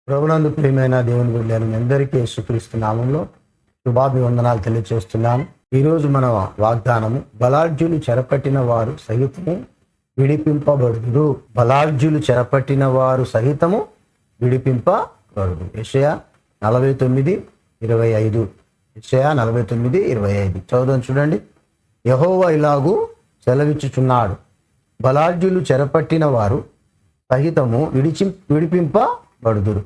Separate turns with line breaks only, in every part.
ప్రభునందు ప్రియమైన దేవుని బిడ్డలు మీ అందరికీ యేసుక్రీస్తు నామంలో శుభాభివందనాలు తెలియజేస్తున్నాను. ఈరోజు మన వాగ్దానము, బలాఢ్యులు చెరపట్టిన వారు సహితము విడిపింపబడుదురు. బలాఢ్యులు చెరపట్టిన వారు సహితము విడిపింపబడుదు. యెషయా 49:25. యెషయా 49:25 చదువుదాం, చూడండి. యెహోవా ఇలాగు సెలవిచ్చుచున్నాడు, బలాఢ్యులు చెరపట్టిన వారు సహితము విడిపింపబడుదురు.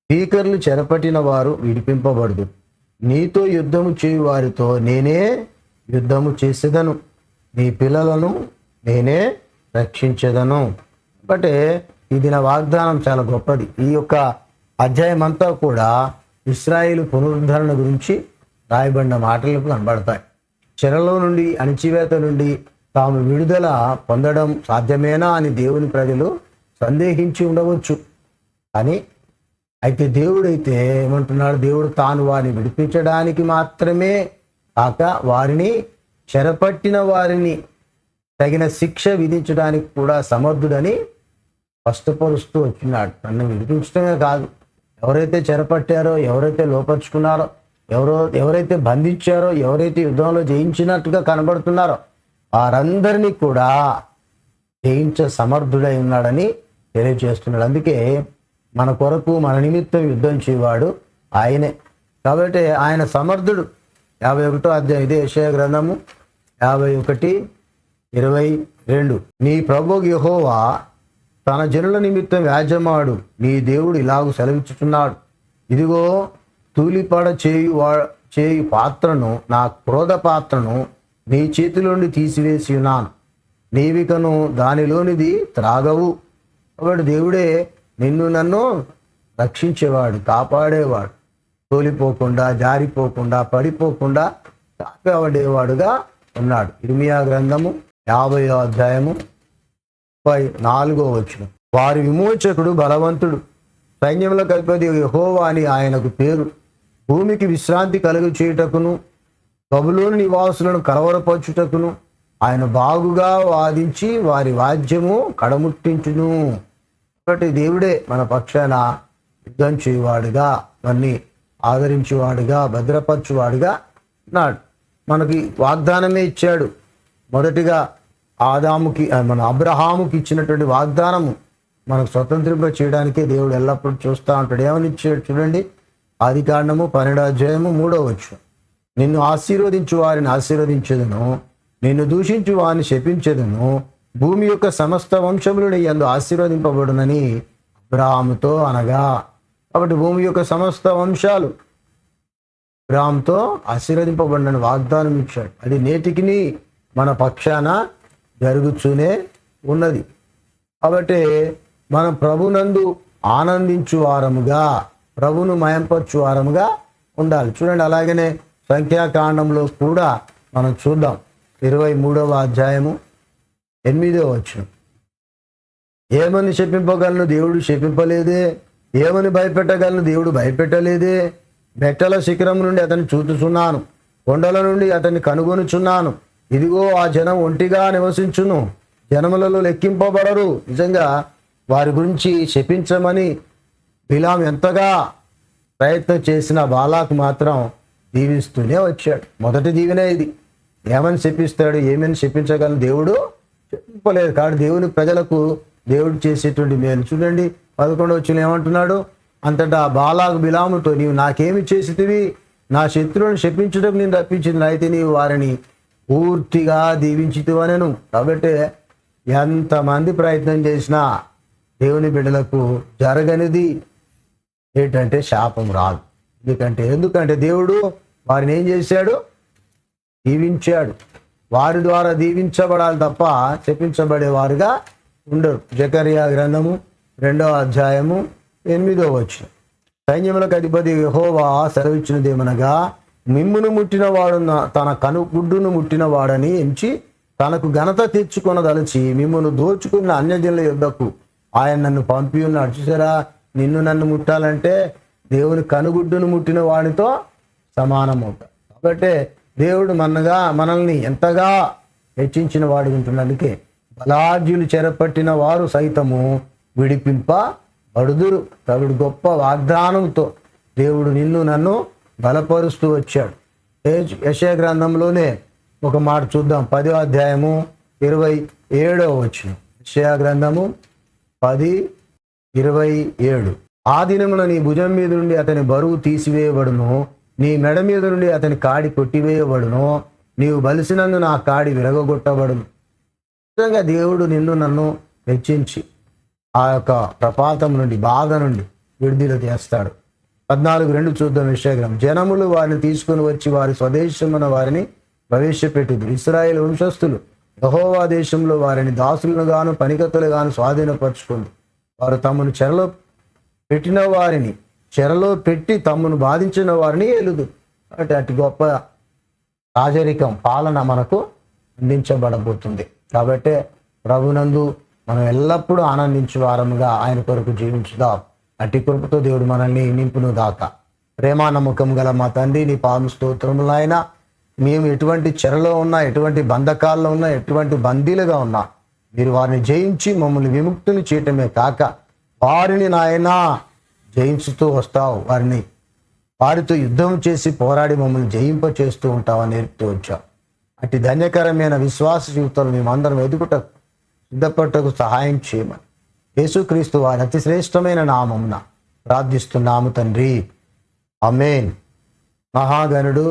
భీకరులు చెరపట్టిన వారు విడిపింపబడుదురు. నీతో యుద్ధము చేయు వారితో నేనే యుద్ధము చేసేదను, నీ పిల్లలను నేనే రక్షించేదను. అంటే ఇది నా వాగ్దానం చాలా గొప్పది. ఈ యొక్క అధ్యాయం అంతా కూడా ఇశ్రాయేలు పునరుద్ధరణ గురించి రాయబడిన మాటలకు కనబడతాయి. చెరలో నుండి, అణచివేత నుండి తాము విడుదల పొందడం సాధ్యమేనా అని దేవుని ప్రజలు సందేహించి ఉండవచ్చు. కానీ అయితే దేవుడైతే ఏమంటున్నాడు? దేవుడు తాను వారిని విడిపించడానికి మాత్రమే కాక వారిని చెరపట్టిన వారిని తగిన శిక్ష విధించడానికి కూడా సమర్థుడని స్పష్టపరుస్తూ వచ్చినాడు. నన్ను విడిపించడమే కాదు, ఎవరైతే చెరపట్టారో, ఎవరైతే లోపరుచుకున్నారో, ఎవరైతే బంధించారో, ఎవరైతే యుద్ధంలో జయించినట్టుగా కనబడుతున్నారో వారందరినీ కూడా జయించ సమర్థుడై ఉన్నాడని తెలియజేస్తున్నాడు. అందుకే మన కొరకు, మన నిమిత్తం యుద్ధం చేయవాడు ఆయనే. కాబట్టి ఆయన సమర్థుడు. 51వ అధ్యాయం, ఇదే యెషయా గ్రంథము 51:22. నీ ప్రభువు యెహోవా తన జనుల నిమిత్తం వ్యాజ్యమాడు, నీ దేవుడు ఇలాగు సెలవిచ్చుచున్నాడు, ఇదిగో తూలిపడ చేయు పాత్రను, నా క్రోధ పాత్రను నీ చేతిలోండి తీసివేసి ఉన్నాను, నీవికను దానిలోనిది త్రాగవు. కాబట్టి దేవుడే నిన్ను నన్ను రక్షించేవాడు, కాపాడేవాడు, తోలిపోకుండా, జారిపోకుండా, పడిపోకుండా కాపాడేవాడుగా ఉన్నాడు. ఇర్మియా గ్రంథము 50వ అధ్యాయము 4వ. వారి విమోచకుడు బలవంతుడు, సైన్యములకు అధిపతి యెహోవా అని ఆయనకు పేరు. భూమికి విశ్రాంతి కలుగు చేయుటకును, బబులోను నివాసులను కలవరపరచుటకును ఆయన బాగుగా వాదించి వారి వాద్యము కడముట్టించును. కాబట్టి దేవుడే మన పక్షాన యుద్ధం చేయువాడుగా, అన్ని ఆదరించేవాడుగా, భద్రపరచువాడుగా ఉన్నాడు. మనకి వాగ్దానమే ఇచ్చాడు. మొదటిగా ఆదాముకి, మన అబ్రహాముకి ఇచ్చినటువంటి వాగ్దానము మనకు స్వతంత్రింప చేయడానికే దేవుడు ఎల్లప్పుడూ చూస్తూ ఉంటాడు. ఏమని ఇచ్చాడు చూడండి. ఆదికాండము 12వ అధ్యాయము 3వ. నిన్ను ఆశీర్వదించు వారిని ఆశీర్వదించెదను, నిన్ను దూషించు వారిని శపించెదను, భూమి యొక్క సమస్త వంశములు నీ యందు ఆశీర్వదింపబడునని అబ్రహాముతో అనగా. కాబట్టి భూమి యొక్క సమస్త వంశాలు అబ్రహాముతో ఆశీర్వదింపబడినని వాగ్దానం ఇచ్చాడు. అది నేటికి మన పక్షాన జరుగుతూనే ఉన్నది. కాబట్టి మనం ప్రభునందు ఆనందించు వారముగా, ప్రభును మయంపరచు వారముగా ఉండాలి. చూడండి, అలాగనే సంఖ్యాకాండంలో కూడా మనం చూద్దాం. 23వ అధ్యాయము 8వ. ఏమని శపింపగలను, దేవుడు శపింపలేదే. ఏమని భయపెట్టగలను, దేవుడు భయపెట్టలేదే. బెట్టల శిఖరం నుండి అతన్ని చూచుచున్నాను, కొండల నుండి అతన్ని కనుగొనుచున్నాను. ఇదిగో ఆ జనం ఒంటిగా నివసించును, జనములలో లెక్కింపబడరు. నిజంగా వారి గురించి శపించమని బిలాం ఎంతగా ప్రయత్నం చేసిన బాలాకు మాత్రం దీవిస్తూనే వచ్చాడు. మొదటి దీవెనే ఇది. ఏమని శపిస్తాడు, ఏమని శపించగలను, దేవుడు చెప్పలేదు. కాబట్టి దేవుని ప్రజలకు దేవుడు చేసేటువంటి మేలు చూడండి. 11వ ఏమంటున్నాడు? అంతటా బాలాకు బిలాముతో, నీవు నాకేమి చేసితివి? నా శత్రువులను శపించడం నేను రప్పించింది, అయితే నీవు వారిని పూర్తిగా దీవించితివనెను. కాబట్టి ఎంతమంది ప్రయత్నం చేసినా దేవుని బిడ్డలకు జరగనిది ఏంటంటే శాపం రాదు. ఎందుకంటే దేవుడు వారిని ఏం చేశాడు? దీవించాడు. వారి ద్వారా దీవించబడాలి తప్ప శపించబడేవారుగా ఉండరు. జకరియా గ్రంథము 2వ అధ్యాయము 8వ. సైన్యములకు అధిపతి యెహోవా సెలవిచ్చినదేమనగా, మిమ్మును ముట్టినవాడు తన కనుగుడ్డును ముట్టినవాడని ఎంచి తనకు ఘనత తెచ్చుకొనదలిచి మిమ్మును దోచుకున్న అన్యజనుల యుద్ధకు ఆయన నన్ను పంపి ఉన్నాడు. చూసారా, నిన్ను నన్ను ముట్టాలంటే దేవుని కనుగుడ్డును ముట్టిన వాడితో సమానమవుతాడు. కాబట్టి దేవుడు మనల్ని ఎంతగా హెచ్చించిన వాడు ఉంటున్నందుకే బలాఢ్యులు చెరపట్టిన వారు సైతము విడిపింప పడుదురు. కాబట్టి గొప్ప వాగ్దానంతో దేవుడు నిన్ను నన్ను బలపరుస్తూ వచ్చాడు. యెషయా గ్రంథంలోనే ఒక మాట చూద్దాం. 10వ అధ్యాయము 27వ వచనం. యెషయా గ్రంథము 10:27. ఆ దినమున నీ భుజం మీద నుండి అతని బరువు తీసివేయబడును, నీ మెడ మీద నుండి అతని కాడి కొట్టివేయబడును, నీవు బలిసినందున ఆ కాడి విరగొట్టబడును. నిజంగా దేవుడు నిన్ను నన్ను హెచ్చించి ఆ యొక్క ప్రపాతం నుండి, బాధ నుండి విడుదల చేస్తాడు. 14:2 చూద్దాం. యెషయా గ్రంథం. జనములు వారిని తీసుకుని వచ్చి వారి స్వదేశమున వారిని ప్రవేశపెట్టింది. ఇశ్రాయేలు వంశస్థులు యెహోవా దేశంలో వారిని దాసులను గాను పనికత్తులుగాను స్వాధీనపరుచుకుంది. వారు తమను చెరలో పెట్టిన వారిని చెరలో పెట్టి తమను బాధించిన వారిని ఏలుదు. అంటే అతి గొప్ప రాజరికం, పాలన మనకు అందించబడబోతుంది. కాబట్టి ప్రభునందు మనం ఎల్లప్పుడూ ఆనందించే వారముగా ఆయన కొరకు జీవించుదాం. అట్టి కృపతో దేవుడు మనల్ని నింపును దాకా. ప్రేమా నమ్మకం గల మా తండ్రి, నీ పాదం స్తోత్రములైనా, మేము ఎటువంటి చెరలో ఉన్నా, ఎటువంటి బంధకాల్లో ఉన్నా, ఎటువంటి బందీలుగా ఉన్నా, మీరు వారిని జయించి మమ్మల్ని విముక్తుని చేయటమే కాక వారిని నాయనా జయించుతూ వస్తావు. వారితో యుద్ధం చేసి పోరాడి మమ్మల్ని జయింప చేస్తూ ఉంటావని నేర్పుతూ వచ్చావు. అట్టి ధన్యకరమైన విశ్వాస జీవితాలు మేమందరం ఎదుగుటకు సిద్ధపట్టకు సహాయం చేయమని యేసుక్రీస్తు వారి అతి శ్రేష్టమైన నామమున ప్రార్థిస్తున్నాము తండ్రి. ఆమేన్. మహాగణుడు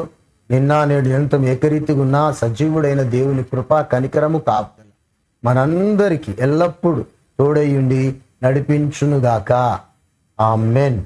నిన్న నేడు నిరంతరం ఏకరీతిగా ఉన్న సజీవుడైన దేవుని కృపా కనికరము కాపుదల మనందరికీ ఎల్లప్పుడూ తోడయ్యుండి నడిపించునుగాక. ఆమేన్.